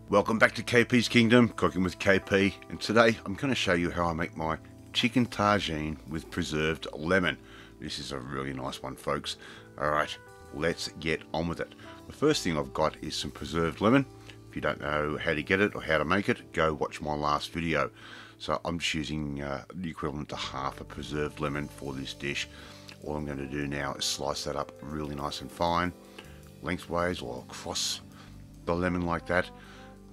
Welcome back to KP's Kingdom, cooking with KP, and today I'm going to show you how I make my chicken tagine with preserved lemon. This is a really nice one, folks. Alright, let's get on with it. The first thing I've got is some preserved lemon. If you don't know how to get it or how to make it, go watch my last video. So I'm just using the equivalent to half a preserved lemon for this dish. All I'm going to do now is slice that up really nice and fine, lengthways or across the lemon like that.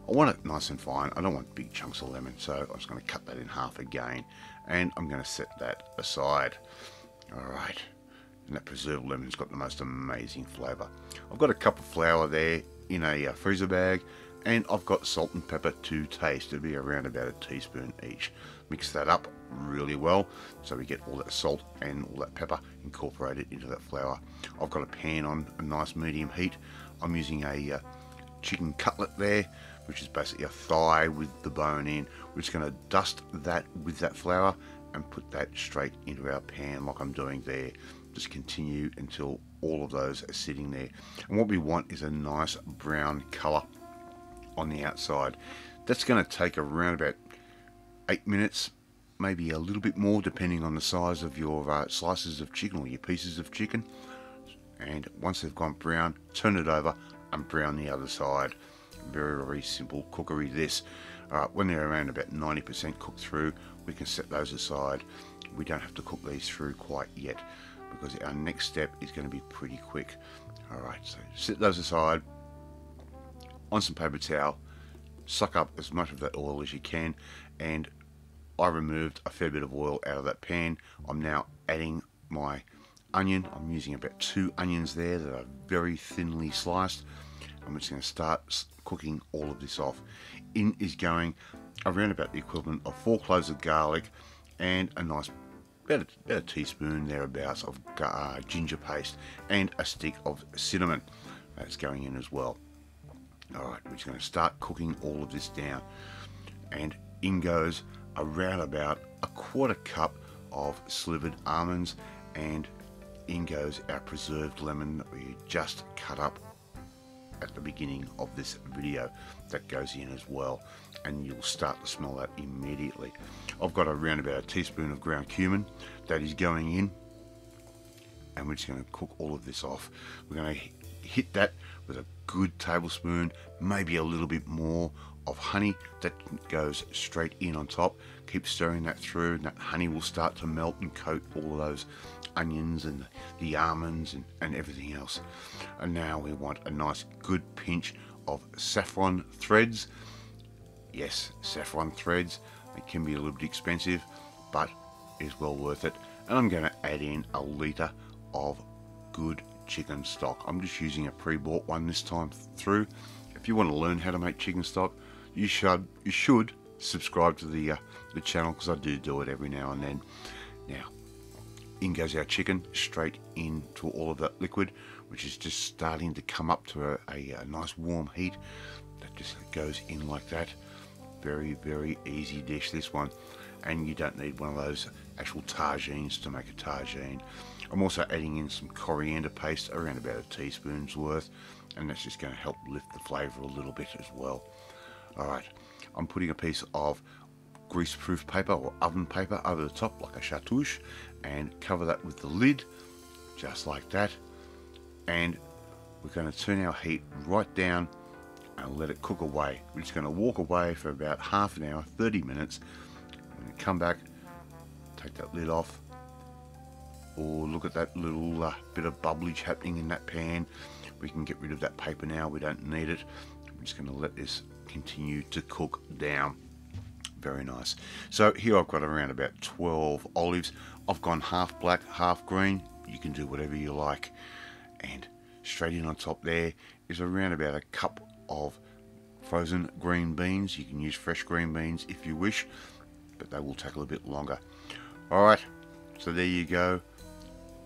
I want it nice and fine. I don't want big chunks of lemon, so I'm just going to cut that in half again, and I'm going to set that aside. Alright, and that preserved lemon's got the most amazing flavour. I've got a cup of flour there in a freezer bag, and I've got salt and pepper to taste. It'll be around about a teaspoon each. Mix that up really well so we get all that salt and all that pepper incorporated into that flour. I've got a pan on a nice medium heat. I'm using a chicken cutlet there, which is basically a thigh with the bone in. We're just going to dust that with that flour and put that straight into our pan like I'm doing there. Just continue until all of those are sitting there. And what we want is a nice brown colour on the outside. That's going to take around about 8 minutes, maybe a little bit more depending on the size of your slices of chicken or your pieces of chicken. And once they've gone brown, turn it over and brown the other side. Very simple cookery this. When they're around about 90% cooked through, we can set those aside. We don't have to cook these through quite yet because our next step is going to be pretty quick. Alright, so set those aside on some paper towel, suck up as much of that oil as you can, and I removed a fair bit of oil out of that pan. I'm now adding my onion. I'm using about 2 onions there that are very thinly sliced. I'm just going to start cooking all of this off. In is going around about the equivalent of 4 cloves of garlic and a nice, about a teaspoon thereabouts of ginger paste and a stick of cinnamon. That's going in as well. Alright, we're just going to start cooking all of this down. And in goes around about a 1/4 cup of slivered almonds, and in goes our preserved lemon that we just cut up at the beginning of this video. That goes in as well, and you'll start to smell that immediately. I've got around about a teaspoon of ground cumin that is going in, and we're just going to cook all of this off. We're going to hit that with a good tablespoon, maybe a little bit more of honey that goes straight in on top. Keep stirring that through, and that honey will start to melt and coat all of those onions and the almonds and everything else. And now we want a nice good pinch of saffron threads. Yes, saffron threads. They can be a little bit expensive, but is well worth it. And I'm going to add in a litre of good chicken stock. I'm just using a pre-bought one this time through. If you want to learn how to make chicken stock, you should subscribe to the channel, because I do it every now and then. Now, in goes our chicken straight into all of that liquid, which is just starting to come up to a nice warm heat. That just goes in like that. Very easy dish, this one, and you don't need one of those actual tagines to make a tagine. I'm also adding in some coriander paste, around about a teaspoon's worth, and that's just going to help lift the flavour a little bit as well. Alright, I'm putting a piece of grease-proof paper or oven paper over the top like a chatouche, and cover that with the lid just like that. And we're going to turn our heat right down and let it cook away. We're just going to walk away for about half an hour, 30 minutes. I'm going to come back, take that lid off. Oh, look at that little bit of bubblage happening in that pan. We can get rid of that paper now, we don't need it. I'm just going to let this continue to cook down. Very nice. So here I've got around about 12 olives. I've gone half black, half green. You can do whatever you like. And straight in on top there is around about a cup of frozen green beans. You can use fresh green beans if you wish, but they will take a little bit longer. Alright, so there you go.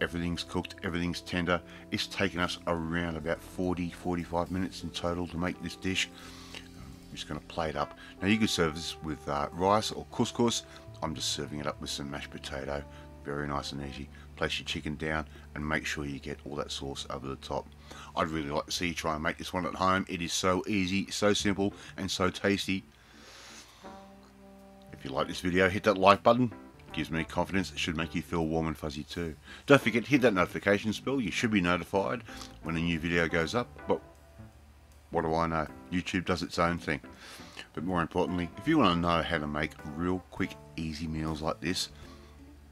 Everything's cooked, everything's tender. It's taken us around about 40-45 minutes in total to make this dish. I'm just going to plate up. Now you can serve this with rice or couscous. I'm just serving it up with some mashed potato. Very nice and easy. Place your chicken down and make sure you get all that sauce over the top. I'd really like to see you try and make this one at home. It is so easy, so simple, and so tasty. If you like this video, hit that like button. It gives me confidence. It should make you feel warm and fuzzy too. Don't forget to hit that notification bell. You should be notified when a new video goes up. But what do I know? YouTube does its own thing. But more importantly, if you want to know how to make real quick, easy meals like this,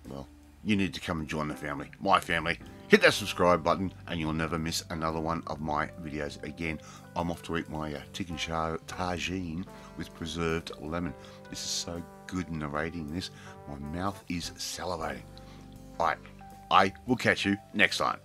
well, you need to come and join the family, my family. Hit that subscribe button and you'll never miss another one of my videos again. I'm off to eat my chicken tagine with preserved lemon. This is so good narrating this. My mouth is salivating. Alright, I will catch you next time.